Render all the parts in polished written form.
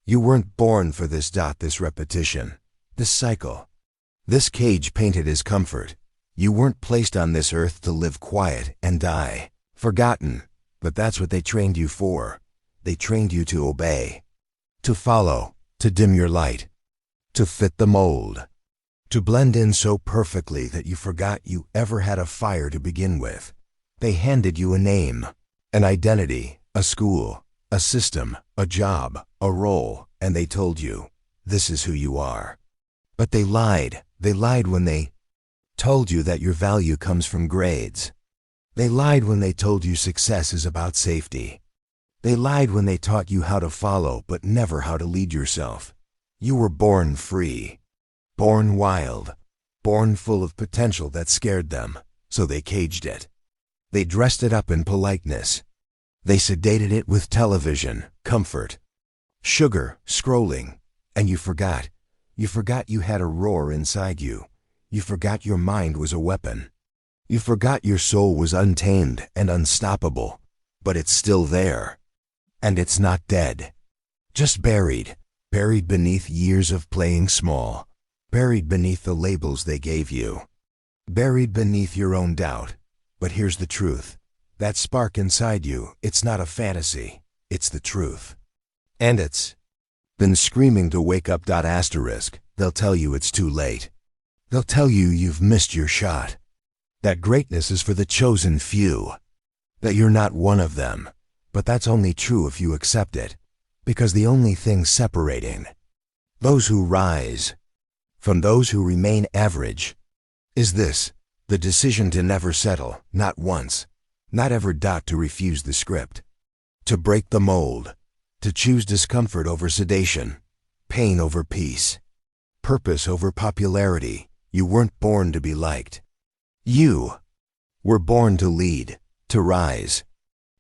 You weren't born for this repetition, this cycle, this cage painted as comfort. You weren't placed on this earth to live quiet and die, forgotten, but that's what they trained you for. They trained you to obey, to follow, to dim your light, to fit the mold, to blend in so perfectly that you forgot you ever had a fire to begin with. They handed you a name, an identity, a school, a system, a job, a role, and they told you, this is who you are. But they lied. They lied when they told you that your value comes from grades. They lied when they told you success is about safety. They lied when they taught you how to follow but never how to lead yourself. You were born free, born wild, born full of potential that scared them, so they caged it. They dressed it up in politeness. They sedated it with television, comfort, sugar, scrolling, and you forgot. You forgot you had a roar inside you. You forgot your mind was a weapon. You forgot your soul was untamed and unstoppable, but it's still there. And it's not dead. Just buried beneath years of playing small, buried beneath the labels they gave you, buried beneath your own doubt. But here's the truth. That spark inside you, it's not a fantasy, it's the truth. And it's been screaming to wake up. They'll tell you it's too late. They'll tell you you've missed your shot. That greatness is for the chosen few. That you're not one of them. But that's only true if you accept it. Because the only thing separating those who rise from those who remain average is this: the decision to never settle, not once, not ever. To refuse the script, to break the mold, to choose discomfort over sedation, pain over peace, purpose over popularity. You weren't born to be liked. You were born to lead, to rise,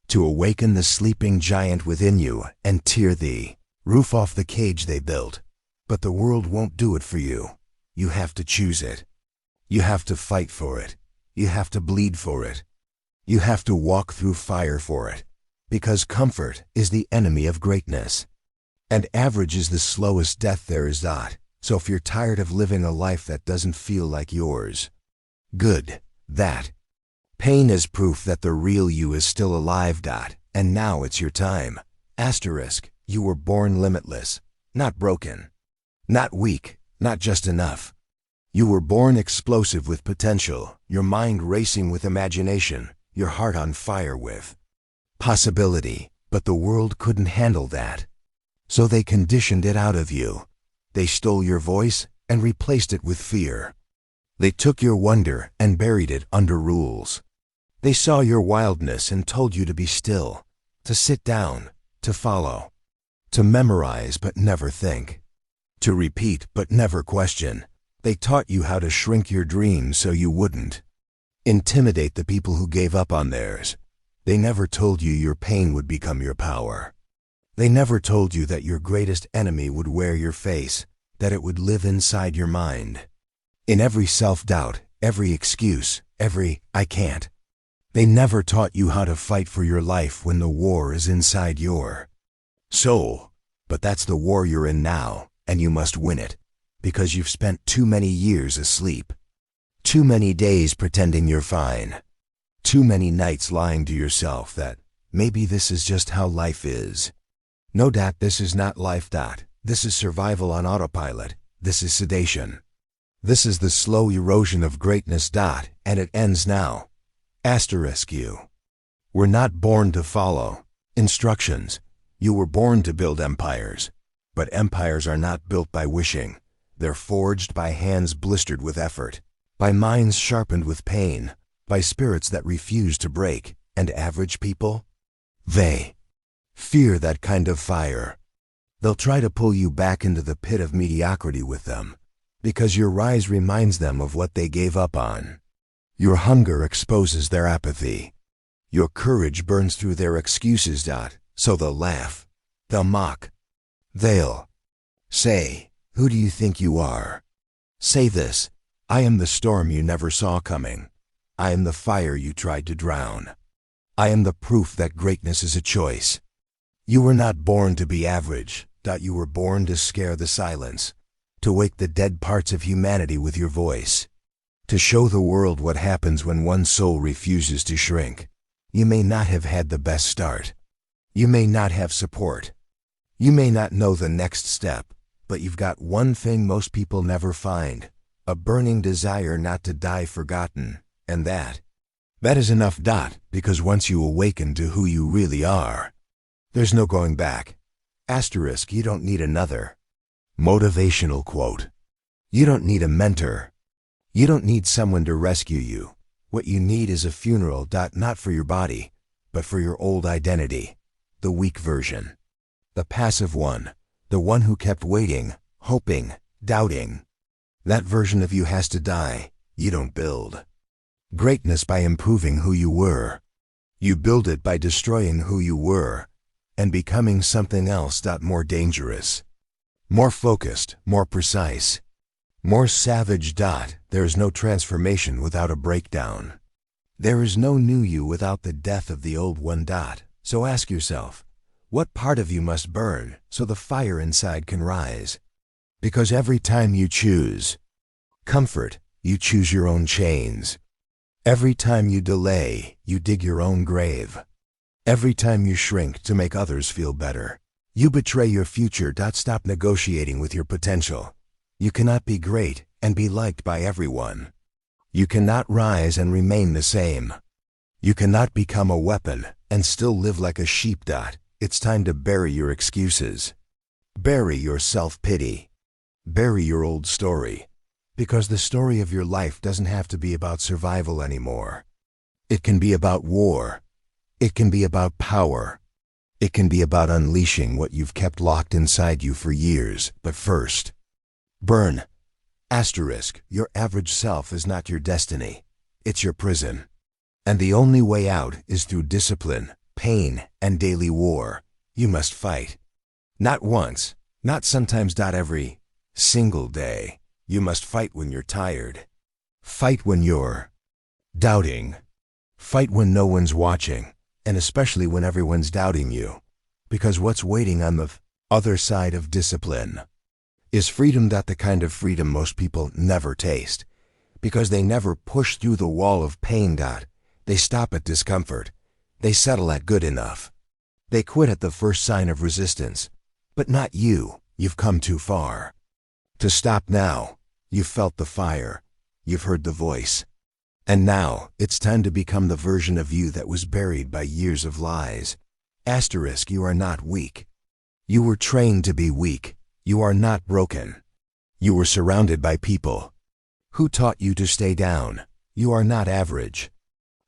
to awaken the sleeping giant within you and tear the roof off the cage they built. But the world won't do it for you. You have to choose it. You have to fight for it. You have to bleed for it. You have to walk through fire for it. Because comfort is the enemy of greatness. And average is the slowest death there is. So if you're tired of living a life that doesn't feel like yours, good, that pain is proof that the real you is still alive. And now it's your time. You were born limitless, not broken, not weak, not just enough. You were born explosive with potential, your mind racing with imagination, your heart on fire with possibility. But the world couldn't handle that. So they conditioned it out of you. They stole your voice and replaced it with fear. They took your wonder and buried it under rules. They saw your wildness and told you to be still, to sit down, to follow, to memorize but never think, to repeat but never question. They taught you how to shrink your dreams so you wouldn't intimidate the people who gave up on theirs. They never told you your pain would become your power. They never told you that your greatest enemy would wear your face, that it would live inside your mind. In every self-doubt, every excuse, every "I can't." They never taught you how to fight for your life when the war is inside your soul. But that's the war you're in now, and you must win it. Because you've spent too many years asleep. Too many days pretending you're fine. Too many nights lying to yourself that maybe this is just how life is. No, this is not life. This is survival on autopilot. This is sedation. This is the slow erosion of greatness. And it ends now. You were not born to follow instructions. You were born to build empires. But empires are not built by wishing. They're forged by hands blistered with effort, by minds sharpened with pain, by spirits that refuse to break. And average people? They fear that kind of fire. They'll try to pull you back into the pit of mediocrity with them, because your rise reminds them of what they gave up on. Your hunger exposes their apathy. Your courage burns through their excuses. So they'll laugh. They'll mock. They'll say, "Who do you think you are?" Say this: "I am the storm you never saw coming. I am the fire you tried to drown. I am the proof that greatness is a choice." You were not born to be average. You were born to scare the silence, to wake the dead parts of humanity with your voice, to show the world what happens when one soul refuses to shrink. You may not have had the best start. You may not have support. You may not know the next step, but you've got one thing most people never find: a burning desire not to die forgotten, and that is enough. Because once you awaken to who you really are, there's no going back. Asterisk, you don't need another motivational quote. You don't need a mentor. You don't need someone to rescue you. What you need is a funeral. Not for your body, but for your old identity, the weak version, the passive one, the one who kept waiting, hoping, doubting. That version of you has to die. You don't build greatness by improving who you were. You build it by destroying who you were and becoming something else. More dangerous, more focused, more precise, more savage. There is no transformation without a breakdown. There is no new you without the death of the old one. So ask yourself, what part of you must burn so the fire inside can rise? Because every time you choose comfort, you choose your own chains. Every time you delay, you dig your own grave. Every time you shrink to make others feel better, you betray your future. Stop negotiating with your potential. You cannot be great and be liked by everyone. You cannot rise and remain the same. You cannot become a weapon and still live like a sheep. It's time to bury your excuses. Bury your self-pity. Bury your old story. Because the story of your life doesn't have to be about survival anymore. It can be about war. It can be about power. It can be about unleashing what you've kept locked inside you for years. But first, burn. Asterisk, your average self is not your destiny. It's your prison. And the only way out is through discipline, pain, and daily war. You must fight. Not once, not sometimes. Every single day. You must fight when you're tired. Fight when you're doubting. Fight when no one's watching, and especially when everyone's doubting you. Because what's waiting on the other side of discipline is freedom. The kind of freedom most people never taste, because they never push through the wall of pain. They stop at discomfort. They settle at good enough. They quit at the first sign of resistance. But not you. You've come too far to stop now. You've felt the fire. You've heard the voice. And now, it's time to become the version of you that was buried by years of lies. Asterisk, you are not weak. You were trained to be weak. You are not broken. You were surrounded by people who taught you to stay down. You are not average.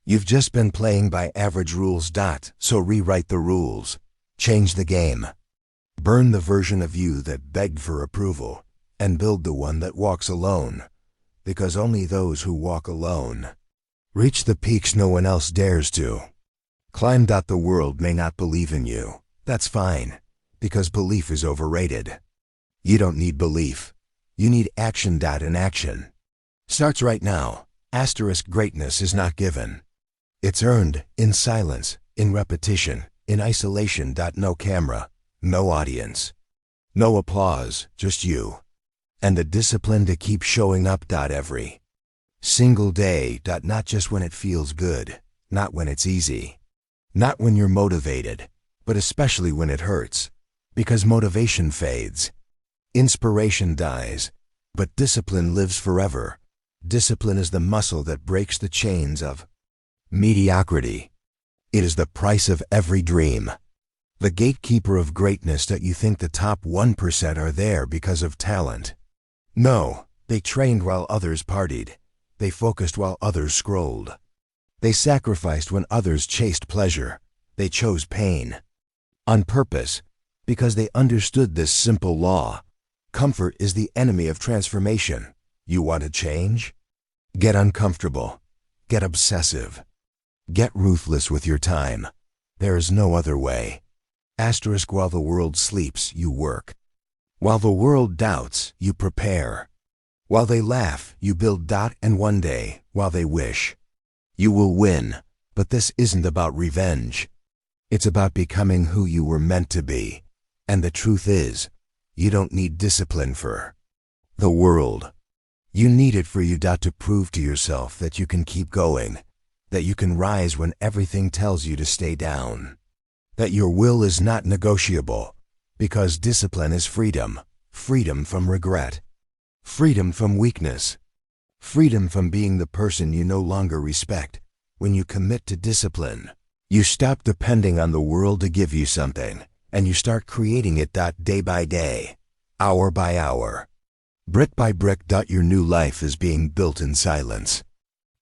You've just been playing by average rules. So rewrite the rules. Change the game. Burn the version of you that begged for approval, and build the one that walks alone. Because only those who walk alone reach the peaks no one else dares to climb. The world may not believe in you. That's fine, because belief is overrated. You don't need belief. You need action. And action starts right now. Asterisk, greatness is not given. It's earned in silence, in repetition, in isolation. No camera, no audience, no applause, just you. And the discipline to keep showing up. Every single day. Not just when it feels good, not when it's easy, not when you're motivated, but especially when it hurts. Because motivation fades, inspiration dies, but discipline lives forever. Discipline is the muscle that breaks the chains of mediocrity. It is the price of every dream. The gatekeeper of greatness. You think the top 1% are there because of talent. No, they trained while others partied. They focused while others scrolled. They sacrificed when others chased pleasure. They chose pain on purpose, because they understood this simple law. Comfort is the enemy of transformation. You want to change? Get uncomfortable. Get obsessive. Get ruthless with your time. There is no other way. Asterisk, while the world sleeps, you work. While the world doubts, you prepare. While they laugh, you build. And one day, while they wish, you will win. But this isn't about revenge. It's about becoming who you were meant to be. And the truth is, you don't need discipline for the world. You need it for you to prove to yourself that you can keep going, that you can rise when everything tells you to stay down, that your will is not negotiable, because discipline is freedom, freedom from regret, freedom from weakness, freedom from being the person you no longer respect. When you commit to discipline, you stop depending on the world to give you something, and you start creating it day by day, hour by hour, brick by brick. Your new life is being built in silence.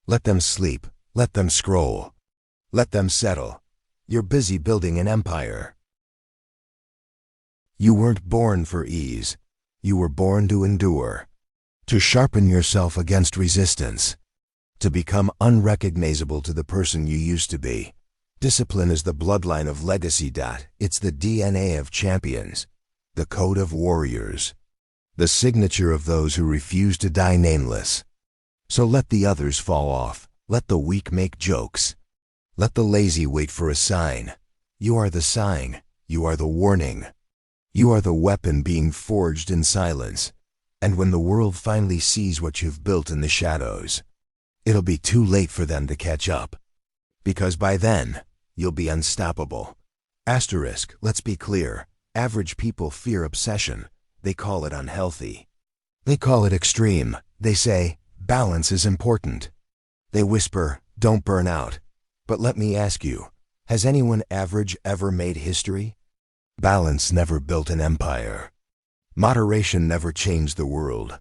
Let them sleep, let them scroll, let them settle. You're busy building an empire. You weren't born for ease. You were born to endure, to sharpen yourself against resistance, to become unrecognizable to the person you used to be. Discipline is the bloodline of legacy. It's the DNA of champions, the code of warriors, the signature of those who refuse to die nameless. So let the others fall off. Let the weak make jokes. Let the lazy wait for a sign. You are the sign. You are the warning. You are the weapon being forged in silence. And when the world finally sees what you've built in the shadows, it'll be too late for them to catch up. Because by then, you'll be unstoppable. Asterisk, let's be clear. Average people fear obsession. They call it unhealthy. They call it extreme. They say, balance is important. They whisper, don't burn out. But let me ask you, has anyone average ever made history? Balance never built an empire. Moderation never changed the world.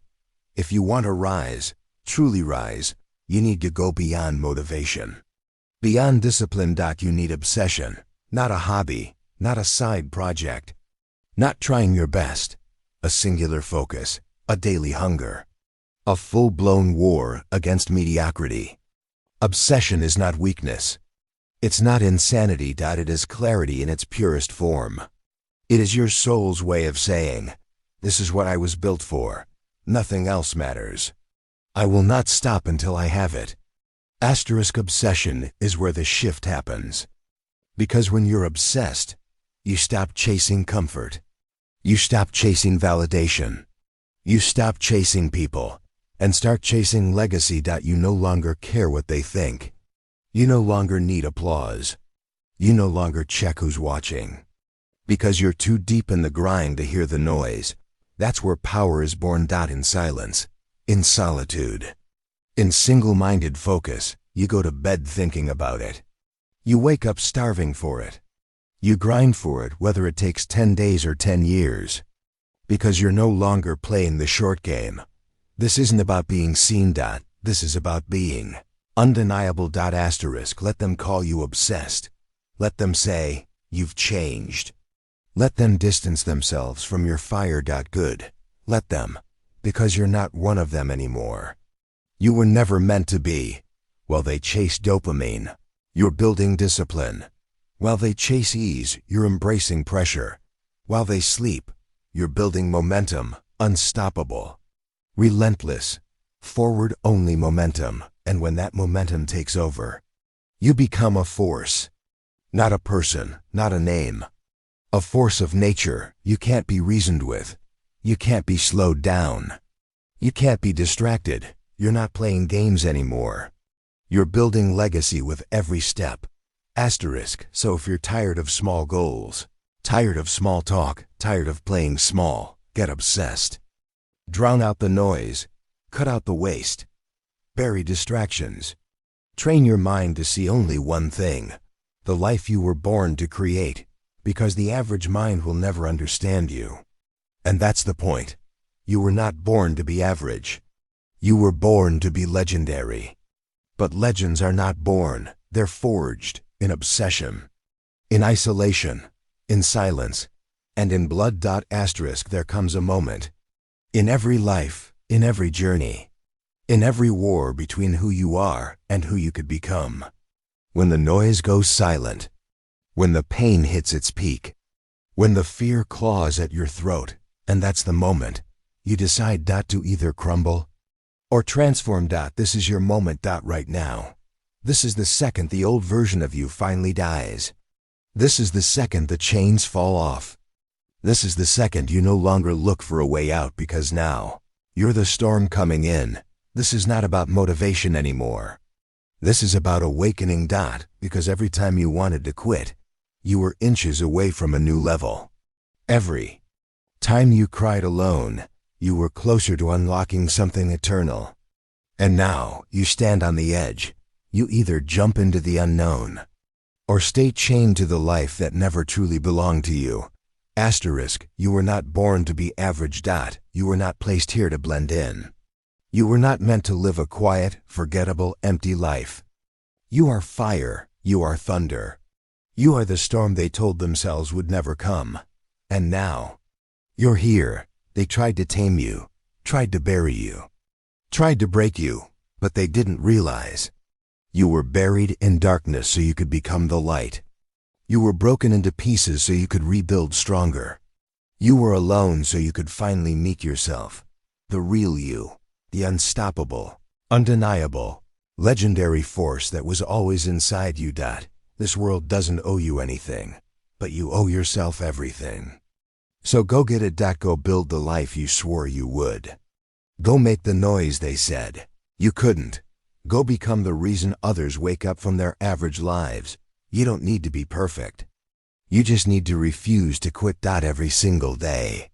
If you want to rise, truly rise, you need to go beyond motivation. Beyond discipline. You need obsession, not a hobby, not a side project, not trying your best, a singular focus, a daily hunger, a full-blown war against mediocrity. Obsession is not weakness. It's not insanity. It is clarity in its purest form. It is your soul's way of saying, this is what I was built for. Nothing else matters. I will not stop until I have it. Asterisk, obsession is where the shift happens. Because when you're obsessed, you stop chasing comfort. You stop chasing validation. You stop chasing people and start chasing legacy. You no longer care what they think. You no longer need applause. You no longer check who's watching. Because you're too deep in the grind to hear the noise. That's where power is born. In silence, in solitude, in single-minded focus. You go to bed thinking about it. You wake up starving for it. You grind for it, whether it takes 10 days or 10 years. Because you're no longer playing the short game. This isn't about being seen. This is about being undeniable. Asterisk, let them call you obsessed. Let them say, you've changed. Let them distance themselves from your fire. Good. Let them. Because you're not one of them anymore. You were never meant to be. While they chase dopamine, you're building discipline. While they chase ease, you're embracing pressure. While they sleep, you're building momentum, unstoppable, relentless, forward-only momentum. And when that momentum takes over, you become a force. Not a person, not a name. A force of nature you can't be reasoned with. You can't be slowed down. You can't be distracted. You're not playing games anymore. You're building legacy with every step. Asterisk, so if you're tired of small goals, tired of small talk, tired of playing small, get obsessed. Drown out the noise. Cut out the waste. Bury distractions. Train your mind to see only one thing, the life you were born to create. Because the average mind will never understand you. And that's the point. You were not born to be average. You were born to be legendary. But legends are not born, they're forged in obsession, in isolation, in silence, and in blood. Asterisk, there comes a moment. In every life, in every journey, in every war between who you are and who you could become. When the noise goes silent, when the pain hits its peak, when the fear claws at your throat, and that's the moment you decide to either crumble or transform. This is your moment. Right now. This is the second the old version of you finally dies. This is the second the chains fall off. This is the second you no longer look for a way out because now you're the storm coming in. This is not about motivation anymore. This is about awakening. Because every time you wanted to quit, you were inches away from a new level. Every time you cried alone, you were closer to unlocking something eternal. And now you stand on the edge. You either jump into the unknown or stay chained to the life that never truly belonged to you. Asterisk, you were not born to be average. You were not placed here to blend in. You were not meant to live a quiet, forgettable, empty life. You are fire. You are thunder. You are the storm they told themselves would never come. And now, you're here. They tried to tame you, tried to bury you, tried to break you, but they didn't realize you were buried in darkness so you could become the light. You were broken into pieces so you could rebuild stronger. You were alone so you could finally meet yourself, the real you, the unstoppable, undeniable, legendary force that was always inside you. This world doesn't owe you anything, but you owe yourself everything. So go get it. Go build the life you swore you would. Go make the noise they said you couldn't. Go become the reason others wake up from their average lives. You don't need to be perfect. You just need to refuse to quit. Every single day.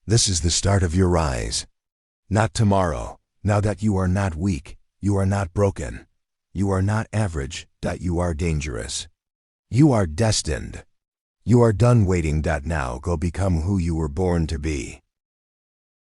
This is the start of your rise. Not tomorrow. Now that you are not weak, you are not broken. You are not average. You are dangerous. You are destined. You are done waiting. Now go become who you were born to be.